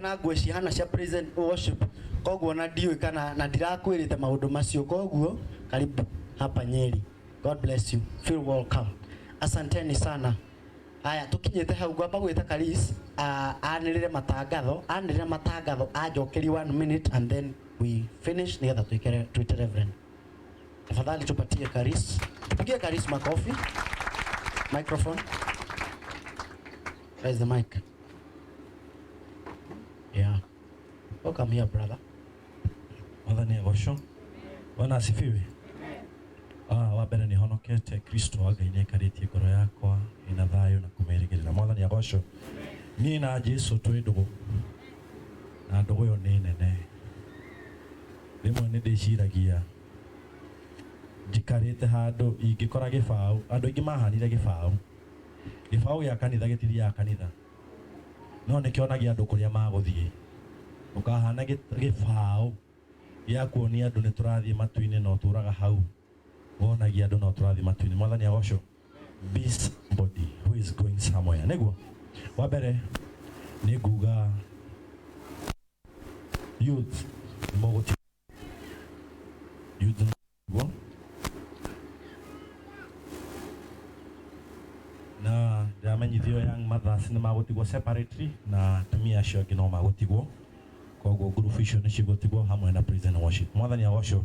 na ngwe cihana cia present worship koguo na ndiwe kana na ndirakwirite maundu macio koguo karibu hapa Nyeri. God bless you, feel welcome. Asanteni sana. Haya tukinyete hau ngwamba gwita Karis anirire matangatho ajokeri 1 minute and then we finish nigetha twite reverend. Tafadhali tupatie Karis, tupigie Karis makofi. Microphone, raise the mic. Yeah, welcome here brother. Mwathani agocwo. Bwana asifiwe. Wambere ni honokete Kristo Ngai nĩ aikarĩtie ngoro yakwa ina thayo na kumerĩgĩrĩra. Mwathani agocwo. Niĩ na Jesũ twĩ ndũgũ na ndũgũ ĩyo nĩ nene. Rĩmwe nĩ ndĩciragia njikarĩte handũ ingĩkora gĩbaũ, andũ aingĩ mahanire gĩbaũ gĩa kanitha gĩtithiaga kanitha, no nĩkĩonagia andũ kũrĩa magũthiĩ. Ũkahana gĩbaũ gĩa kuonia andũ nĩ tũrathiĩ matu-inĩ no tũraga hau, wonagia andũ no tũrathiĩ matu-inĩ. Mwathani agocwo. Be somebody who is going somewhere. Nĩguo wambere nĩ nguga youth mogoti youth nĩguo na ndamenyithio young mothers nĩ magotigwo separately na atumia acio angĩ no magotigwo, koguo group icio nĩ cigotigwo hamwe na praise and worship. Mwathani agocwo.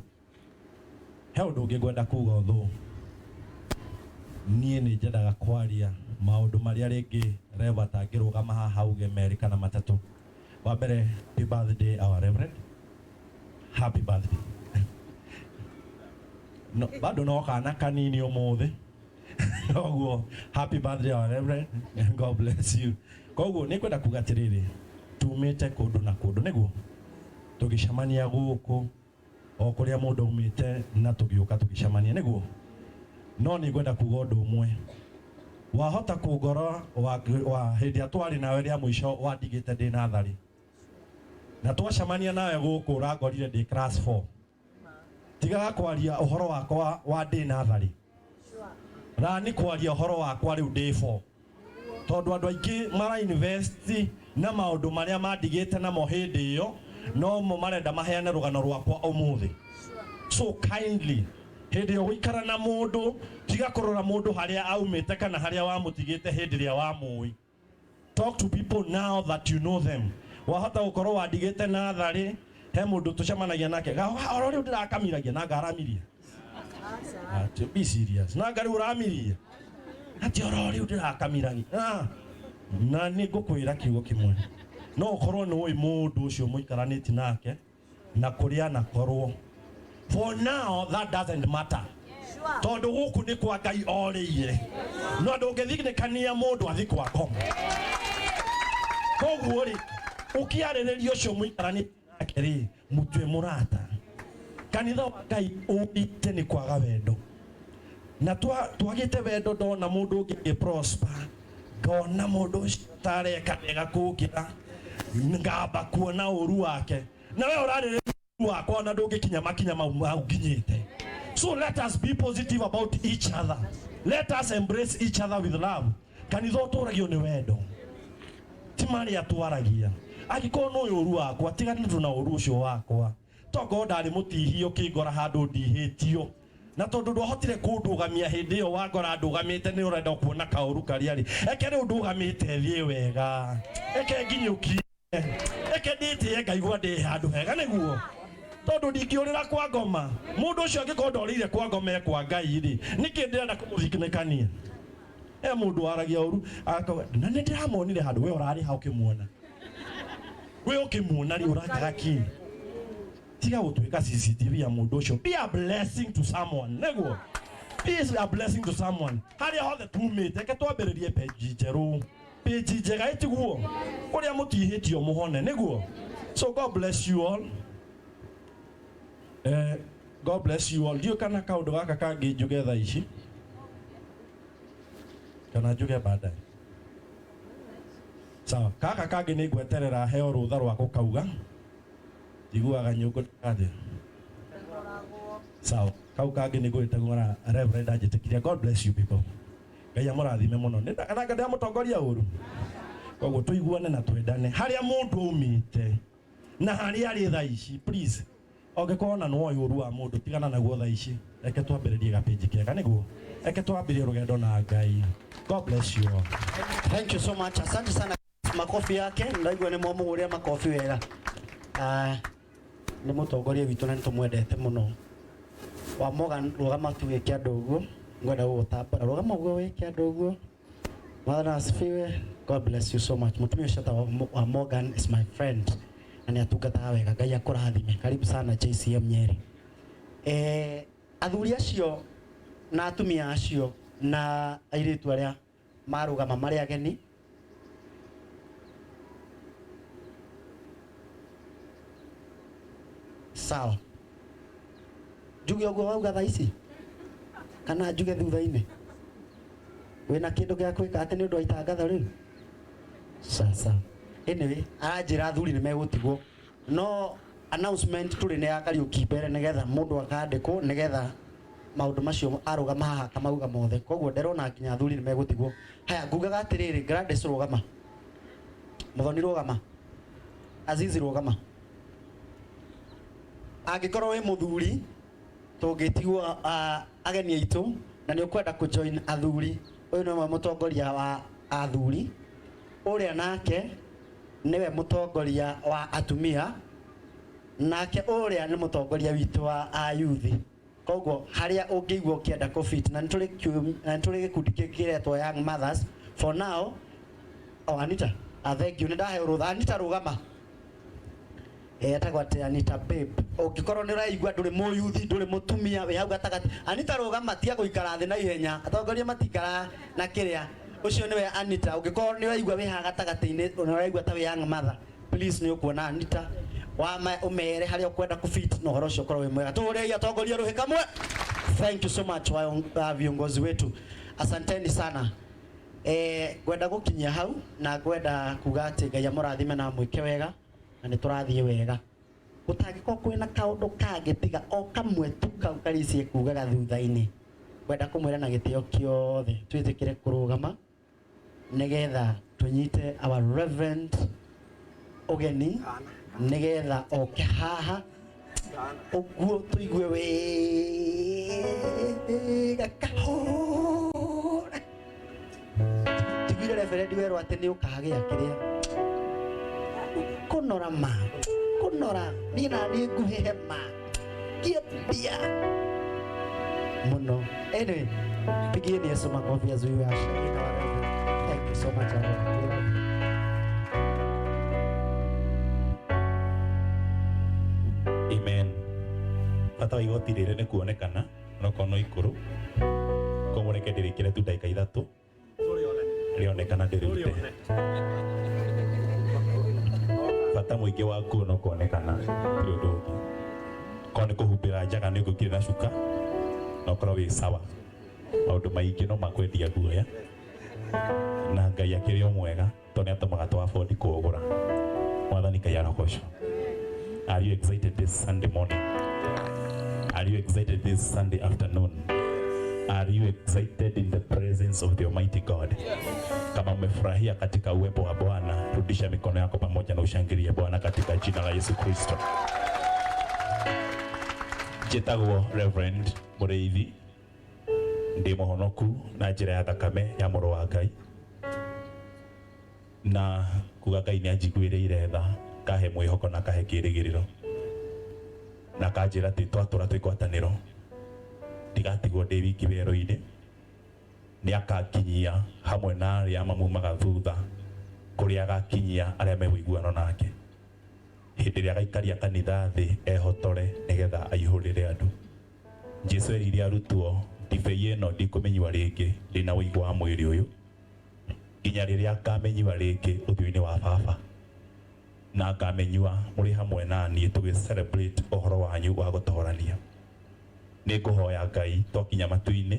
He ũndũ ũngĩ ngwenda kuga ũthũ niĩ nĩ njendaga kwaria maũndũ marĩa rĩngĩ Rev atangĩrũgama haha auge merĩ kana matatũ. Wambere, happy birthday our Reverend. Happy birthday. No, bado no kana kanini ũmũthĩ. Koguo happy birthday our Reverend. God bless you. Koguo nĩ kwenda kuga atĩrĩrĩ, tumĩte kũndũ na kũndũ nĩguo tũgĩcemania gũkũ o kũrĩa mũndũ umĩte na tũgĩũka tũgĩcemania nĩguo. No nĩ ngwenda kuga ũndũ ũmwe, wahota kũngora wa hĩndĩ ĩrĩa twarĩ nawe rĩa mũico wandigĩte ndĩ natharĩ na twacemania nawe gũkũ ũrangorire ndĩ class 4, tigaga kwaria ũhoro wakwa wa ndĩ natharĩ, rani kwaria ũhoro wakwa rĩu ndĩ 4, tondũ andũ aingĩ mara university na maũndũ marĩa mandigĩte namo hĩndĩ ĩyo no mo marenda maheane rũgano rwakwa ũmũthĩ. So kindly hĩndĩ ĩyo gũikara na mũndũ tiga kũrora mũndũ harĩa aumĩte kana harĩa wamũtigĩte hĩndĩ ĩrĩa wamũĩ. Talk to people now that you know them. Wahota gũkorwo wandigĩte natharĩ, he mũndũ tũcemanagia nake oro rĩu ndĩrakamiragia na ngaramiria. To be serious. Na ngari ũramiria ati oro rĩu ndĩrakamiragia. Na nĩ ngũkwĩra kiugo kĩmwe, no ũkorwo nĩ ũĩ mũndũ ũcio mũikaranĩti nake na kũrĩa na korwo. For now that doesn't matter. Tondũ gũkũ nĩ kwa Ngai orĩire. No ndũngĩthinĩkania mũndũ athi kwa ngoma. Koguo rĩ, ũkĩarĩrĩria ũcio mũikaranĩti nake rĩ, mũtwe mũrata. Kanitha wa Ngai ũmĩte nĩ kwaga wendo. Na twagĩte wendo ndona mũndũ ũngĩ prosper, ngona mũndũ ũcio tareka wega kũngĩra, ngamba kuona ũru wake. Na wewe ũrarĩrĩria ũru wakwa na ndũngĩkinya makinya mau nginyĩte. So let us be positive about each other. Let us embrace each other with love. Kanitha ũtũragio nĩ wendo, ti marĩa twaragia. Angĩkorwo nĩ ũru wakwa tiganĩtwo na ũru ũcio wakwa, tongo ndarĩ mũtihio kĩngora handũ ndihĩtio. Na tondũ ndwahotire kũndũgamia hĩndĩ ĩyo wangora ndũgamĩte nĩ ũrenda kuona kaũru karĩa rĩ, eke rĩu ndũgamĩte thiĩ wega, eke nginyũkie, eke ndĩtĩe ngaigua ndĩ handũ hega nĩguo. Tondũ ndingĩũrĩra kwa ngoma, mũndũ ũcio angĩkorwo ndorĩire kwa ngoma kwa Ngai rĩ, nĩkĩ ndĩrenda kũmũthinĩkania? Mũndũ waragia ũru na nĩ ndĩramonire handũ, we ũrarĩ ha ũkĩmuona, we ũkĩmuona rĩ ũrakaga kĩ? Tiga gũtuĩka CCTV ya mũndũ ũcio. Be a blessing to someone nĩguo. Be a blessing to someone. Harĩa hothe tumĩte reke twambĩrĩrie page njerũ, page njega ĩtiguo ũrĩa mũtihĩtio mũhone nĩguo. So God bless you all. God bless you all. Ndiũ kana kaũndũ gaka kangĩ njuge thaa ici kana njuge baadaye? Sawa, kaka kangĩ nĩ ngweterera heo rũtha rwa gũkauga. Iguaga nyũngũ ndĩrathiĩ. Sawa, kau kangĩ nĩ ngwĩtegũra Reverend anjĩtĩkiria. God bless you people. Ngai amũrathime mũno. Nĩ ndamũtongoria ũru. koguo tuiguane na twendane haria mundu umite na haria ari thaa ici please ongekorwo na no yuru wa mundu tigana naguo thaa ici reke twambiririe gapage kega niguo reke twambirie rugendo na Ngai. God bless you all. Thank you so much. Asante sana. Makofi yake ndaigua ni mwamuguria makofi wega. Ni mutongoria witu na nitumwendete muno. Wa Morgan rugama tu wiki andu uguo ngwenda gugutambara rugama uguo wiki andu uguo. Mwana asifiwe. God bless you so much. Mutumia shata wa Morgan is my friend. Na ni atungata wega. Ngai akurathime. Karibu sana JCM Nyeri. Athuri acio na atumia acio na airitu aria marugama mari ageni sawa juge ugo wauga thaa ici kana juge thutha-ini wina kindu gia kwika ati ni undu wa itangatho riu sasa anyway aranjira athuri ni megutigwo no announcement turi ne ya Kariuki mbere nigetha mundu akandikwo nigetha maundu macio arugama haha kamauga mothe koguo nderona nginya athuri ni megutigwo haya ngugaga atiriri Gladys rugama Muthoni rugama Azizi rugama angikorwo wi muthuri tungitigwo ageni aitu na ni ukwenda ku join athuri uyu ni mutongoria wa athuri uria nake niwe mutongoria wa atumia nake uria ni mutongoria witu wa ayuthi koguo haria ungiigua ukienda kufit na nituri gikundi kiretwo Young Mothers for now. Anita thank you ndahe urutha Anita rugama etagwa Anita babe ungikorwo ni uraigua nduri muyuthi nduri mutumia we hau gatagati Anita rugama tia guikara thi na ihenya atongoria matikara na kiria ucio niwe Anita ungikorwo ni uraigua we ha gatagati-ini uraigua ta we Young Mother please ni ukuona Anita wa umere haria ukwenda kufit no horo cio korwo we mwega tuuria atongoria ruhi kamwe. Thank you so much wa viongozi wetu asanteni sana. Gwenda gukinyia hau na gwenda kuga ati Ngai amurathime na mwike wega na ni turathie wega gutangiko kwina kaundu kangitiga o kamwe tu kau karicie kugaga thutha-ini gwenda kumwira na gitio kiothe twitikire kurugama nigetha tunyite our reverend ogeni nigetha oke haha uguo tuigue wega kahora tigire reverend werwo ati ni ukagia kiria kunora ma kunora nina ni nguhehe ma kiepia muno anyway pigieni Yesu makofi azuiwe ashirika wa reverend. Thank you so much. Amen. Bata wa igoti rĩrĩ nĩ kuonekana no kono ikuru koguo reke ndĩrĩkĩre tu ndagĩka ithatũ rĩonekana ndĩrĩrute bata mũingĩ waku no kuonekana ti ũndũ ũngĩ korwo nĩ kũhumbĩra njaga nĩ ngũkire na cuka no korwo wĩ sawa maũndũ maingĩ no makwendia guoya na Ngai akĩrĩ o mwega tondũ nĩ atũmaga twabondi kũgũra. Mwathani Ngai arogocwo. Are you excited this Sunday morning? Are you excited this Sunday afternoon? Are you excited in the presence of the Almighty God? Kama umefurahia katika uwepo wa Bwana, rudisha mikono yako pamoja na ushangilie Bwana katika jina la Yesu Kristo. Njĩtagwo Reverend Mũrĩithi, ndĩ mũhonoku na njĩra ya thakame ya Mũrũ wa Ngai, na kuga Ngai nĩ anjiguĩrĩire tha kahe mwĩhoko na kahe kĩĩrĩgĩrĩro na kanjĩra atĩ twatũra twĩ ngwatanĩro ndigatigwo ndĩ wiki werũ-inĩ, nĩ akankinyia hamwe na arĩa mamumaga thutha kũrĩa agakinyia arĩa megũiguano nake hĩndĩ ĩrĩa agaikaria kanitha thĩ ehotore nĩgetha aihũrĩre andũ. Jesũ erire arutwo ndibei ĩno ndikũmenyua rĩngĩ ndĩ na ũigũ wa mwĩrĩ ũyũ nginya rĩrĩa akamenyua rĩngĩ ũthiũ-inĩ wa Baba na akamenyua mũrĩ hamwe na niĩ tũgĩ celebrate ũhoro wanyu wa gũtoorania. Nĩ ngũhoya Ngai twakinya matu-inĩ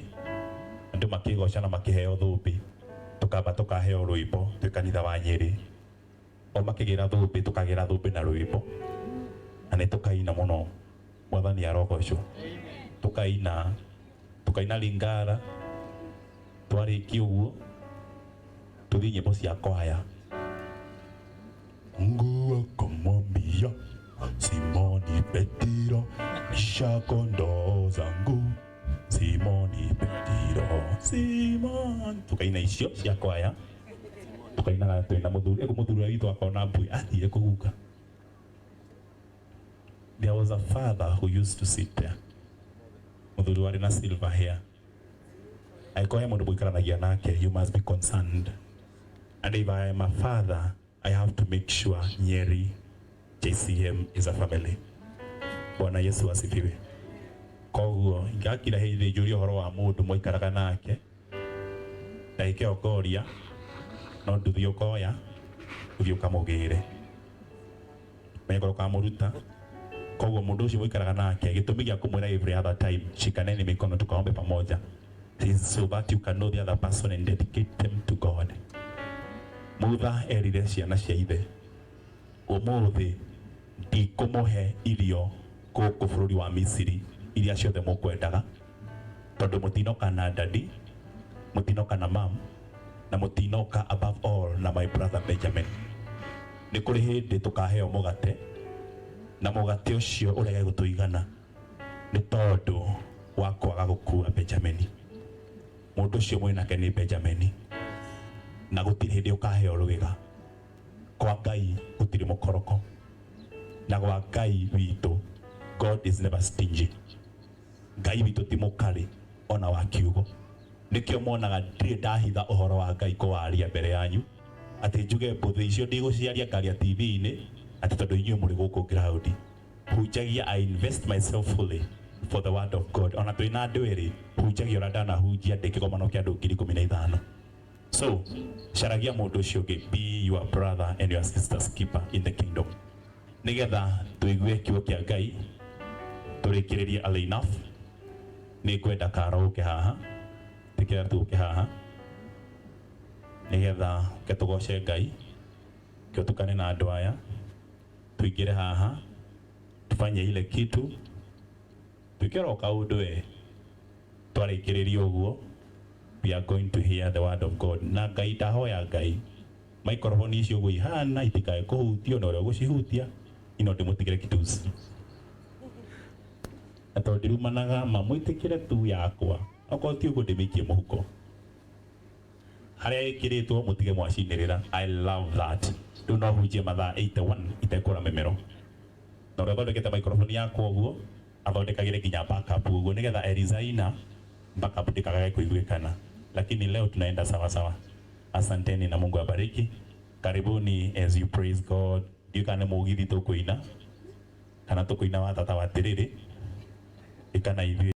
andũ makĩgoca na makĩheo thũmbĩ tũkamba tũkaheo rwĩmbo twĩ kanitha wa Nyeri o makĩgĩra thũmbĩ tũkagĩra thũmbĩ na rwĩmbo na nĩ tũkaina mũno. Mwathani arogocwo. Tukaina Lingara twarĩkia ũguo tũthiĩ nyĩmbo cia kwaya Mungu akamwambia Simoni Petro, lisha kondoo zangu. Simoni Petro, Simoni. Tukaina icio cia kwaya. Tukaina twina muthuri, muthuri witũ akona mbui athire kuguka. There was a father who used to sit there. Muthuri wari na silver hair. Aikoya mundu muikaranagia nake, you must be concerned. And if I am a father, I have to make sure Nyeri JCM is a family. Bwana Yesu asifiwe. Koguo ngakira hithi njuri uhoro wa mundu muikaraga nake. Ndaike okoria no nduthi ukoya uthi ukamugire. Meko kamuruta. Koguo mundu ucio muikaraga nake gitumi gia kumwira every other time shikaneni mikono tukaombe pamoja. So that you can know the other person and dedicate them to God. Mutha erire ciana cia ithe umuthi ndikumuhe irio guku bururi wa Misiri iria ciothe mukwendaga tondu mutinoka na dadi, mutinoka na mam, na mutinoka above all na my brother Benjamin. Ni kuri hindi tukaheo mugate na mugate ucio urege gutuigana ni tondu wa kwaga gukua Benjamin. Mundu ucio mwinake ni Benjamin. Na gutiri hindi ukaheo rugiga kwa Ngai gutiri mukoroko na kwa Ngai witu God is never stingy. Ngai witu ti mukari ona wa kiugo nikio monaga ndire ndahitha uhoro wa Ngai kuwaria mbere yanyu ati njuge mbuthi icio ndiguciaria ngaria TV-ini ati tondu inyuĩ muri guku ground hunjagia. I invest myself fully for the word of God. Ona twina andu eri hunjagia ora ndanahunjia ndi kigomano kia andu 15,000. So, sharagia mundu ucio ungi, be your brother and your sister's keeper in the kingdom. Nigetha tuigue kiugo kia Ngai turikiririe early enough. Ni kwenda karoke haha tikira tuke haha nigetha ketugoce Ngai kiotukane na andu aya tuigire haha tufanye ile kitu tukiroka undu twarikiririe uguo. We are going to hear the word of God. Na Ngai ndahoya Ngai microphone icio gui hana itikae kuhutio na uria gucihutia ino ndimutigire kitusi ato ndirumanaga mamwitikire tu yakwa oko ti uguo ndimikie muhuko haria ikiritwo mutige mwacinirira. I love that. Do not hujie mathaa 81 itekura memero na uria thondekete microphone yakwa uguo athondekagire nginya backup uguo nigetha Elizaina backup ndikagage kuiguikana. Lakini leo tunaenda sawa sawa. Asanteni na Mungu abariki. Karibuni as you praise God. Yukane mugithi tukuina kana tukuina wa tata wa tiriri ikana hivi.